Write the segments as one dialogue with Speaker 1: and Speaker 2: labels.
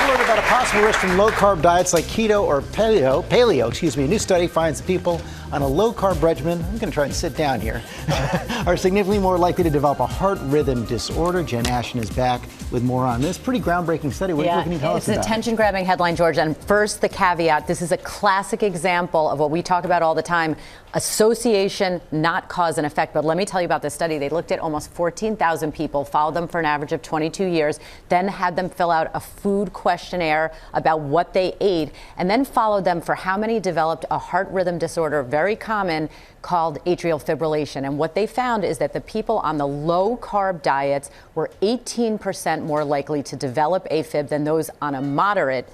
Speaker 1: learn about a possible risk from low-carb diets like keto or paleo. A new study finds people on a low-carb regimen, I'm going to try and sit down here, are significantly more likely to develop a heart rhythm disorder. Jen Ashton is back with more on this. Pretty groundbreaking study. What can you tell us about?
Speaker 2: It's an attention-grabbing headline, George. And first, the caveat. This is a classic example of what we talk about all the time. Association, not cause and effect. But let me tell you about this study. They looked at almost 14,000 people, followed them for an average of 22 years, then had them fill out a food questionnaire about what they ate, and then followed them for how many developed a heart rhythm disorder, very common, called atrial fibrillation. And what they found is that the people on the low-carb diets were 18% more likely to develop AFib than those on a moderate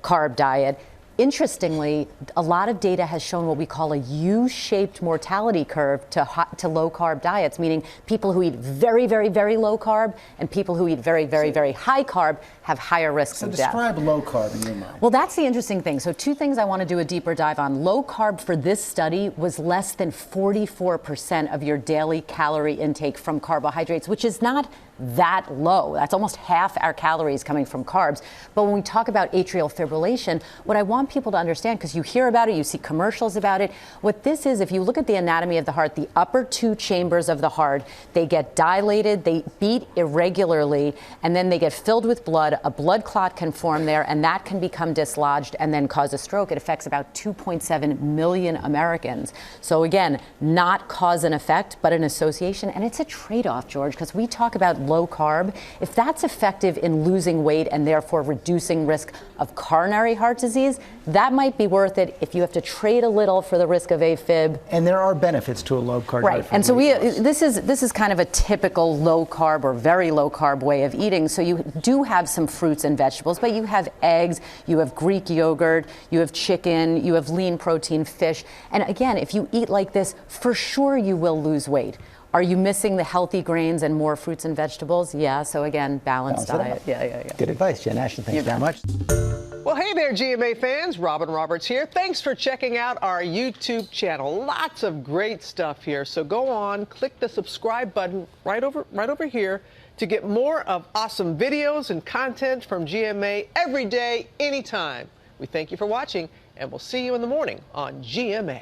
Speaker 2: carb diet. Interestingly, a lot of data has shown what we call a U-shaped mortality curve to low-carb diets, meaning people who eat very, very, very low carb and people who eat very, very, very high carb have higher risks of death.
Speaker 1: So describe low carb in your mind.
Speaker 2: Well, that's the interesting thing. So two things I want to do a deeper dive on. Low carb for this study was less than 44% of your daily calorie intake from carbohydrates, which is not that low. That's almost half our calories coming from carbs. But when we talk about atrial fibrillation, what I want people to understand, because you hear about it, you see commercials about it, what this is, if you look at the anatomy of the heart, the upper two chambers of the heart, they get dilated, they beat irregularly, and then they get filled with blood. A blood clot can form there, and that can become dislodged and then cause a stroke. It affects about 2.7 million Americans. So again, not cause and effect, but an association. And it's a trade-off, George, because we talk about low carb. If that's effective in losing weight and therefore reducing risk of coronary heart disease, that might be worth it if you have to trade a little for the risk of AFib.
Speaker 1: And there are benefits to a low carb diet.
Speaker 2: Right. And so this is kind of a typical low carb or very low carb way of eating. So you do have some fruits and vegetables, but you have eggs, you have Greek yogurt, you have chicken, you have lean protein fish. And again, if you eat like this, for sure you will lose weight. Are you missing the healthy grains and more fruits and vegetables? Yeah, so again, balanced diet. Yeah.
Speaker 1: Good advice, Jen Ashton. Thanks very much.
Speaker 3: Well, hey there, GMA fans. Robin Roberts here. Thanks for checking out our YouTube channel. Lots of great stuff here. So go on, click the subscribe button right over here to get more of awesome videos and content from GMA every day, anytime. We thank you for watching, and we'll see you in the morning on GMA.